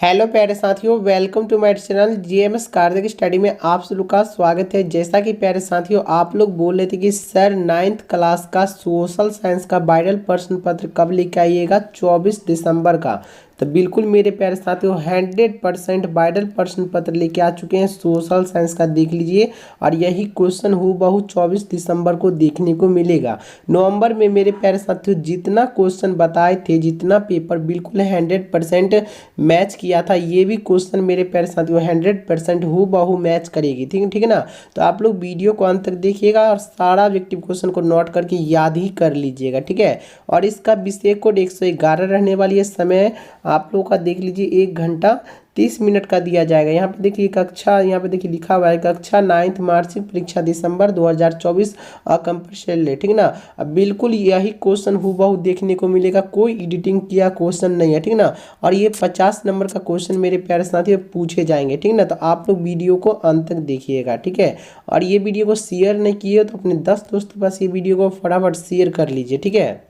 Hello प्यारे साथियों, welcome to my channel GMS Karthik study में आप सब लोग का स्वागत है। जैसा कि प्यारे साथियों आप लोग बोल रहे थे कि सर 9th क्लास का सोशल साइंस का वायरल प्रश्न पत्र कब लेके आइएगा, 24 दिसंबर का। तो बिल्कुल मेरे प्यारे साथियों 100% वायरल प्रश्न पत्र लेके आ चुके हैं सोशल साइंस का, देख लीजिए। और यही क्वेश्चन हूबहू 24 दिसंबर को देखने को मिलेगा। नवंबर में मेरे प्यारे साथियों जितना क्वेश्चन बताए थे, जितना पेपर बिल्कुल 100% मैच किया था, ये भी क्वेश्चन मेरे प्यारे साथियों 100% हूबहू मैच करेगी। ठीक है ना। तो आप लोग वीडियो को अंत तक देखिएगा और सारा ऑब्जेक्टिव क्वेश्चन को नोट करके याद ही कर लीजिएगा, ठीक है। और इसका विषय कोड 111 रहने वाली है। समय आप लोगों का देख लीजिए 1 घंटा 30 मिनट का दिया जाएगा। यहाँ पे देखिए कक्षा, यहाँ पे देखिए लिखा हुआ है कक्षा 9th मार्चिक परीक्षा दिसंबर 2024 अकम्पल्सरी, ठीक है ना। अब बिल्कुल यही क्वेश्चन हूबहू देखने को मिलेगा, कोई एडिटिंग किया क्वेश्चन नहीं है, ठीक है ना। और ये 50 नंबर का क्वेश्चन मेरे प्यारे साथियों पूछे जाएंगे, ठीक है ना। तो आप लोग वीडियो को अंत तक देखिएगा, ठीक है। और ये वीडियो को शेयर नहीं किए तो अपने 10 दोस्तों के पास ये वीडियो को फटाफट शेयर कर लीजिए, ठीक है।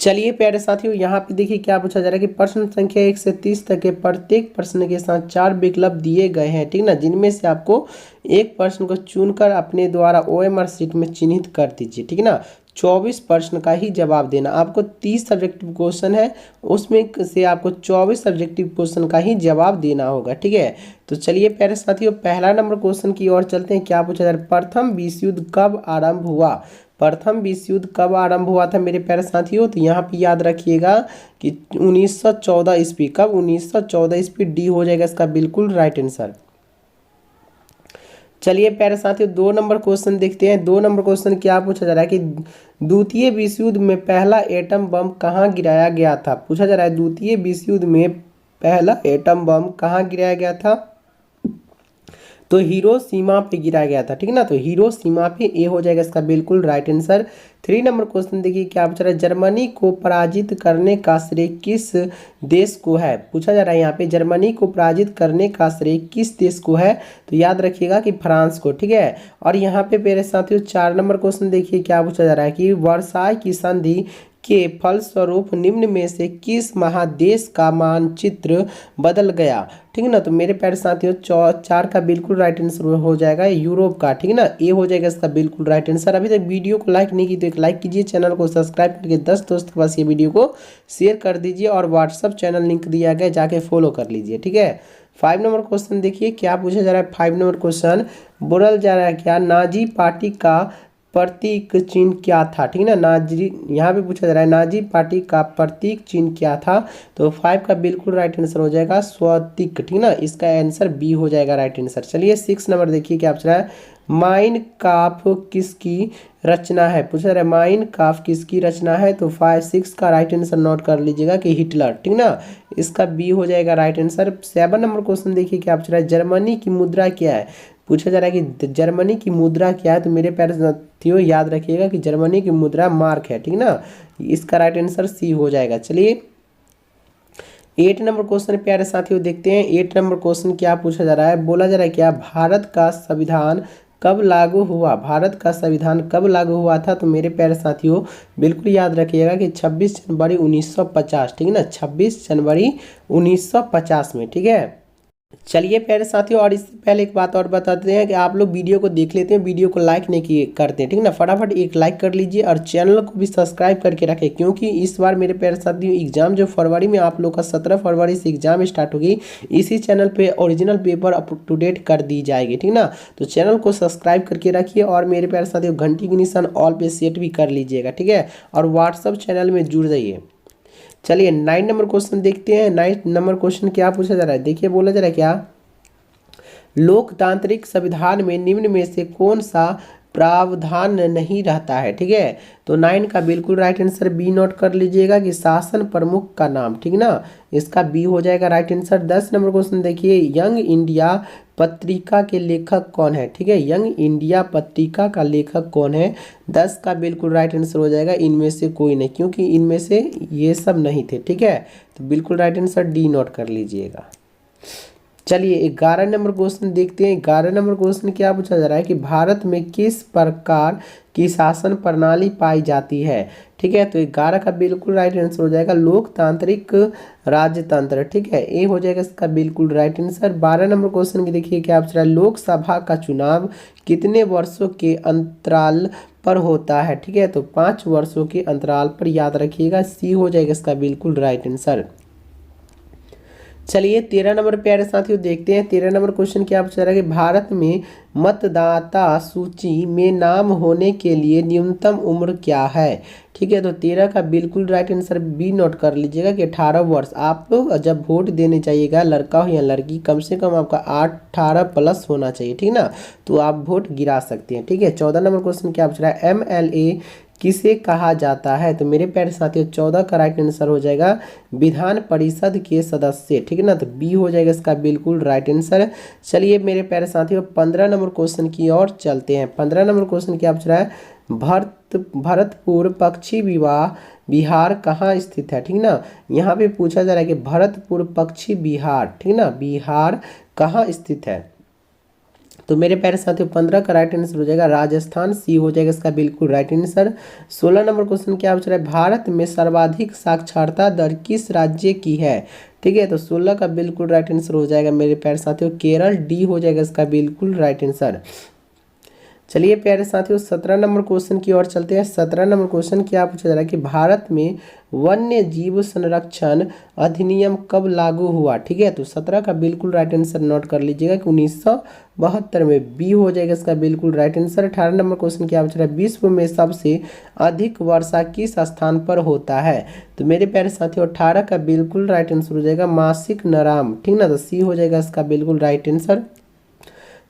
चलिए प्यारे साथियों यहाँ पे देखिए क्या पूछा जा रहा है कि प्रश्न संख्या 1 से 30 तक के प्रत्येक प्रश्न के साथ 4 विकल्प दिए गए हैं, ठीक ना। जिनमें से आपको एक प्रश्न को चुनकर अपने द्वारा ओएमआर शीट में चिन्हित कर दीजिए, ठीक है ना। 24 प्रश्न का ही जवाब देना। आपको 30 सब्जेक्टिव क्वेश्चन है, उसमें से आपको 24 सब्जेक्टिव क्वेश्चन का ही जवाब देना होगा, ठीक है। तो चलिए प्यारे साथियों पहला नंबर क्वेश्चन की ओर चलते हैं। क्या पूछा जा रहा है, प्रथम विश्व युद्ध कब आरंभ हुआ। प्रथम विश्व युद्ध कब आरंभ हुआ था मेरे प्यारे साथियों। तो यहाँ पे याद रखिएगा कि 1914 ईस्वी। कब, 1914 ईस्वी। डी हो जाएगा इसका बिल्कुल राइट आंसर। चलिए प्यारे साथियों 2 नंबर क्वेश्चन देखते हैं। 2 नंबर क्वेश्चन क्या पूछा जा रहा है कि द्वितीय विश्व युद्ध में पहला एटम बम कहाँ गिराया गया था। पूछा जा रहा है द्वितीय विश्व युद्ध में पहला एटम बम कहाँ गिराया गया था। तो हिरोशिमा पे गिराया गया था, ठीक है ना। तो हिरोशिमा पे ए हो जाएगा इसका बिल्कुल राइट आंसर। 3 नंबर क्वेश्चन देखिए क्या पूछा रहा है, जर्मनी को पराजित करने का श्रेय किस देश को है। पूछा जा रहा है यहाँ पे जर्मनी को पराजित करने का श्रेय किस देश को है। तो याद रखिएगा कि फ्रांस को, ठीक है। और यहाँ पे मेरे साथियों 4 नंबर क्वेश्चन देखिए क्या पूछा जा रहा है कि वर्साई की संधि के फलस्वरूप निम्न में से किस महादेश का मानचित्र बदल गया, ठीक है ना। तो मेरे प्यारे साथियों 4 का बिल्कुल राइट आंसर हो जाएगा यूरोप का, ठीक है ना। ए हो जाएगा इसका बिल्कुल राइट आंसर। अभी तक वीडियो को लाइक नहीं की तो एक लाइक कीजिए, चैनल को सब्सक्राइब करके 10 दोस्तों के पास ये वीडियो को शेयर कर दीजिए और व्हाट्सअप चैनल लिंक दिया गया जाके फॉलो कर लीजिए, ठीक है। 5 नंबर क्वेश्चन देखिए क्या पूछा जा रहा है। 5 नंबर क्वेश्चन बोला जा रहा है क्या नाजी पार्टी का प्रतीक चिन्ह क्या था, ठीक है ना। नाजी, यहाँ पे पूछा जा रहा है नाजी पार्टी का प्रतीक चिन्ह क्या था। तो 5 का बिल्कुल राइट आंसर हो जाएगा स्वस्तिक, ठीक है ना। इसका आंसर बी हो जाएगा राइट आंसर। चलिए 6 नंबर देखिए क्या पूछ रहा है, माइन काफ किसकी रचना है। पूछा जा रहा है माइन काफ किसकी रचना है। तो 6 का राइट आंसर नोट कर लीजिएगा कि हिटलर, ठीक ना। इसका बी हो जाएगा राइट आंसर। 7 नंबर क्वेश्चन देखिए क्या पूछ रहा है, जर्मनी की मुद्रा क्या है। पूछा जा रहा है कि जर्मनी की मुद्रा क्या है। तो मेरे प्यारे साथियों याद रखिएगा कि जर्मनी की मुद्रा मार्क है, ठीक ना। इसका राइट आंसर सी हो जाएगा। चलिए 8 नंबर क्वेश्चन प्यारे साथियों देखते हैं। 8 नंबर क्वेश्चन क्या पूछा जा रहा है, बोला जा रहा है क्या भारत का संविधान कब लागू हुआ। भारत का संविधान कब लागू हुआ था। तो मेरे प्यारे साथियों बिल्कुल याद रखिएगा कि 26 जनवरी 1950, ठीक है ना। 26 जनवरी 1950 में, ठीक है। चलिए प्यारे साथियों और इससे पहले एक बात और बताते हैं कि आप लोग वीडियो को देख लेते हैं, वीडियो को लाइक नहीं किए करते हैं, ठीक है ना। फटाफट एक लाइक कर लीजिए और चैनल को भी सब्सक्राइब करके रखें, क्योंकि इस बार मेरे प्यारे साथियों एग्जाम जो फरवरी में आप लोग का 17 फरवरी से एग्जाम स्टार्ट होगी, इसी चैनल पे original paper up to date कर दी जाएगी, ठीक ना। तो चैनल को सब्सक्राइब करके रखिए और मेरे प्यारे साथियों घंटी के निशान ऑल पे सेट भी कर लीजिएगा, ठीक है। और व्हाट्सअप चैनल में जुड़ जाइए। चलिए 9 नंबर क्वेश्चन देखते हैं। 9 नंबर क्वेश्चन क्या पूछा जा रहा है, देखिए बोला जा रहा है क्या लोकतांत्रिक संविधान में निम्न में से कौन सा प्रावधान नहीं रहता है, ठीक है। तो 9 का बिल्कुल राइट आंसर बी नोट कर लीजिएगा कि शासन प्रमुख का नाम, ठीक ना। इसका बी हो जाएगा राइट आंसर। 10 नंबर क्वेश्चन देखिए, यंग इंडिया पत्रिका के लेखक कौन है, ठीक है। यंग इंडिया पत्रिका का लेखक कौन है। 10 का बिल्कुल राइट आंसर हो जाएगा इनमें से कोई नहीं, क्योंकि इनमें से ये सब नहीं थे, ठीक है। तो बिल्कुल राइट आंसर डी नोट कर लीजिएगा। चलिए 11 नंबर क्वेश्चन देखते हैं। 11 नंबर क्वेश्चन क्या पूछा जा रहा है कि भारत में किस प्रकार की शासन प्रणाली पाई जाती है, ठीक है। तो 11 का बिल्कुल राइट आंसर हो जाएगा लोकतांत्रिक राजतंत्र, ठीक है, ए हो जाएगा इसका बिल्कुल राइट आंसर। 12 नंबर क्वेश्चन की देखिए क्या पूछ रहा है, लोकसभा का चुनाव कितने वर्षों के अंतराल पर होता है, ठीक है, तो 5 वर्षों के अंतराल पर, याद रखिएगा, सी हो जाएगा इसका बिल्कुल राइट आंसर। चलिए 13 नंबर प्यारे साथियों देखते हैं। 13 नंबर क्वेश्चन क्या पूछा रहा है कि भारत में मतदाता सूची में नाम होने के लिए न्यूनतम उम्र क्या है, ठीक है, तो 13 का बिल्कुल राइट आंसर बी नोट कर लीजिएगा कि 18 वर्ष। आप लोग जब वोट देने जाइएगा, लड़का हो या लड़की, कम से कम आपका 18 प्लस होना चाहिए, ठीक ना, तो आप वोट गिरा सकते हैं, ठीक है। 14 नंबर क्वेश्चन क्या पूछ रहा है, MLA किसे कहा जाता है, तो मेरे प्यारे साथियों 14 का राइट आंसर हो जाएगा विधान परिषद के सदस्य, ठीक है ना, तो बी हो जाएगा इसका बिल्कुल राइट आंसर। चलिए मेरे प्यारे साथियों 15 नंबर क्वेश्चन की ओर चलते हैं। 15 नंबर क्वेश्चन क्या पूछ रहा है, भरतपुर पक्षी विवाह बिहार कहाँ स्थित है, ठीक ना, यहाँ पे पूछा जा रहा है कि भरतपुर पक्षी बिहार, ठीक ना, बिहार कहाँ स्थित है, तो मेरे प्यारे साथियों 15 का राइट आंसर हो जाएगा राजस्थान, सी हो जाएगा इसका बिल्कुल राइट आंसर। 16 नंबर क्वेश्चन क्या पूछ रहा है, भारत में सर्वाधिक साक्षरता दर किस राज्य की है, ठीक है, तो 16 का बिल्कुल राइट आंसर हो जाएगा मेरे प्यारे साथियों केरल, डी हो जाएगा इसका बिल्कुल राइट आंसर। चलिए प्यारे साथियों 17 नंबर क्वेश्चन की ओर चलते हैं। 17 नंबर क्वेश्चन क्या पूछा जा रहा है कि भारत में वन्य जीव संरक्षण अधिनियम कब लागू हुआ, ठीक है, तो 17 का बिल्कुल राइट आंसर नोट कर लीजिएगा कि 1972 में, बी हो जाएगा इसका बिल्कुल राइट आंसर। 18 नंबर क्वेश्चन क्या पूछ रहा है, विश्व में सबसे अधिक वर्षा किस स्थान पर होता है, तो मेरे प्यारे साथियों 18 का बिल्कुल राइट आंसर हो जाएगा मासिक नाराम, ठीक ना, तो सी हो जाएगा इसका बिल्कुल राइट आंसर।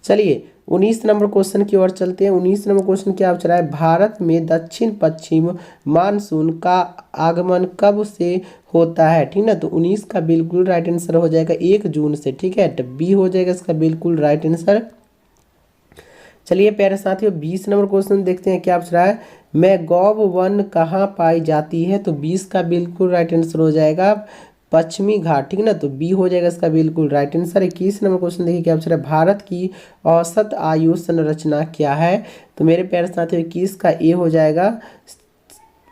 चलिए 19 नंबर क्वेश्चन की ओर चलते हैं। 19 नंबर क्वेश्चन क्या पूछ रहा है, भारत में दक्षिण पश्चिम मानसून का आगमन कब से होता है, ठीक ना, तो 19 का बिल्कुल राइट आंसर हो जाएगा 1 जून से, ठीक है, तो बी हो जाएगा इसका बिल्कुल राइट आंसर। चलिए प्यारे साथियों 20 नंबर क्वेश्चन देखते हैं क्या पूछ रहा है, मैंग्रोव वन कहाँ पाई जाती है, तो 20 का बिल्कुल राइट आंसर हो जाएगा पश्चिमी घाट, ठीक ना, तो बी हो जाएगा इसका बिल्कुल राइट आंसर। 21 नंबर क्वेश्चन देखिए क्या पूछ रहा है, भारत की औसत आयु संरचना क्या है, तो मेरे प्यारे साथियों 21 का ए हो जाएगा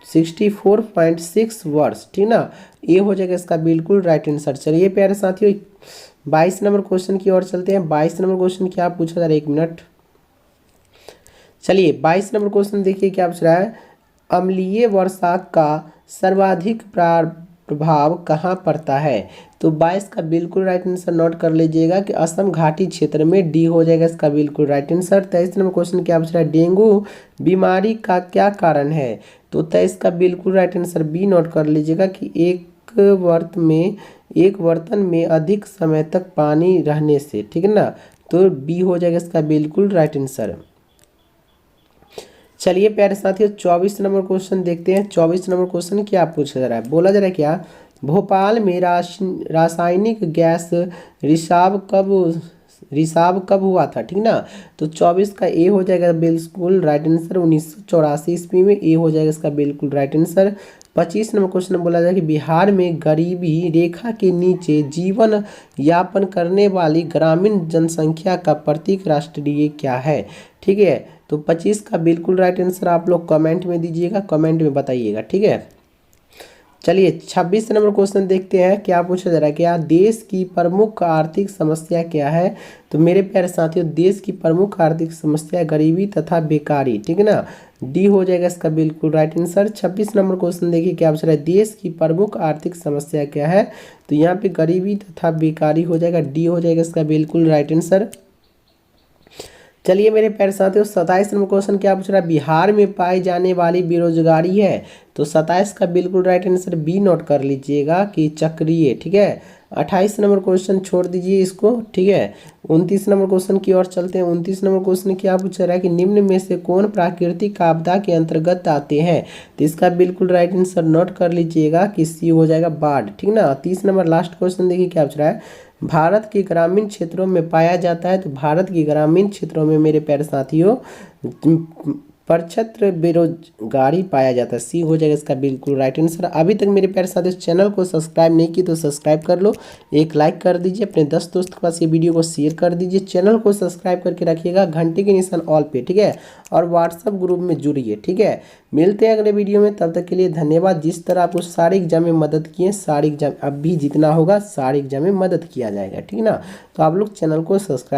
64.6 वर्ष, ठीक ना, ए हो जाएगा इसका बिल्कुल राइट आंसर। चलिए प्यारे साथियों 22 नंबर क्वेश्चन की ओर चलते हैं। 22 नंबर क्वेश्चन क्या पूछा जा रहा है, 1 मिनट। चलिए 22 नंबर क्वेश्चन देखिए क्या पूछ रहा है, अम्लीय वर्षा का सर्वाधिक प्रभाव कहाँ पड़ता है, तो 22 का बिल्कुल राइट आंसर नोट कर लीजिएगा कि असम घाटी क्षेत्र में, डी हो जाएगा इसका बिल्कुल राइट आंसर। 23 नंबर क्वेश्चन क्या पूछ रहा है, डेंगू बीमारी का क्या कारण है, तो 23 का बिल्कुल राइट आंसर बी नोट कर लीजिएगा कि एक बर्तन में अधिक समय तक पानी रहने से, ठीक है ना, तो बी हो जाएगा इसका बिल्कुल राइट आंसर। चलिए प्यारे साथियों 24 नंबर क्वेश्चन देखते हैं। 24 नंबर क्वेश्चन क्या पूछा जा रहा है, बोला जा रहा है क्या, भोपाल में रासायनिक गैस रिसाव कब हुआ था, ठीक ना, तो 24 का ए हो जाएगा बिल्कुल राइट आंसर 1984 ईस्वी में, ए हो जाएगा इसका बिल्कुल राइट आंसर। 25 नंबर क्वेश्चन में बोला जाए कि बिहार में गरीबी रेखा के नीचे जीवन यापन करने वाली ग्रामीण जनसंख्या का प्रतीक राष्ट्रीय क्या है, ठीक है, तो 25 का बिल्कुल राइट आंसर आप लोग कमेंट में दीजिएगा, कमेंट में बताइएगा, ठीक है। चलिए 26 नंबर क्वेश्चन देखते हैं क्या पूछा जा रहा है, क्या देश की प्रमुख आर्थिक समस्या क्या है, तो मेरे प्यारे साथियों देश की प्रमुख आर्थिक समस्या गरीबी तथा बेकारी, ठीक है ना, डी हो जाएगा इसका बिल्कुल राइट आंसर। 26 नंबर क्वेश्चन देखिए क्या पूछ रहा है, देश की प्रमुख आर्थिक समस्या क्या है, तो यहाँ पे गरीबी तथा बेकारी हो जाएगा, डी हो जाएगा इसका बिल्कुल राइट आंसर। चलिए मेरे प्यारे साथियों 27 नंबर क्वेश्चन क्या पूछ रहा है, बिहार में पाई जाने वाली बेरोजगारी है, तो 27 का बिल्कुल राइट आंसर बी नोट कर लीजिएगा कि चक्रीय, ठीक है। 28 नंबर क्वेश्चन छोड़ दीजिए इसको, ठीक है। 29 नंबर क्वेश्चन की ओर चलते हैं। 29 नंबर क्वेश्चन क्या पूछ रहा है कि निम्न में से कौन प्राकृतिक आपदा के अंतर्गत आते हैं, तो इसका बिल्कुल राइट आंसर नोट कर लीजिएगा कि सी हो जाएगा बाढ़, ठीक ना। 30 नंबर लास्ट क्वेश्चन देखिए क्या पूछ रहा है, भारत के ग्रामीण क्षेत्रों में पाया जाता है, तो भारत के ग्रामीण क्षेत्रों में मेरे प्यारे साथियों परछत्र बेरोजगारी पाया जाता है। सी हो जाएगा इसका बिल्कुल राइट आंसर। अभी तक मेरे प्यारे साथियों चैनल को सब्सक्राइब नहीं की तो सब्सक्राइब कर लो, एक लाइक कर दीजिए, अपने 10 दोस्त के पास ये वीडियो को शेयर कर दीजिए, चैनल को सब्सक्राइब करके रखिएगा घंटे के निशान ऑल पे, ठीक है, और व्हाट्सअप ग्रुप में जुड़िए, ठीक है। मिलते हैं अगले वीडियो में, तब तक के लिए धन्यवाद। जिस तरह आपको सारे एग्जाम में मदद किए, सारे एग्जाम अब भी जितना होगा सारे एग्जाम में मदद किया जाएगा, ठीक है ना। तो आप लोग चैनल को सब्सक्राइब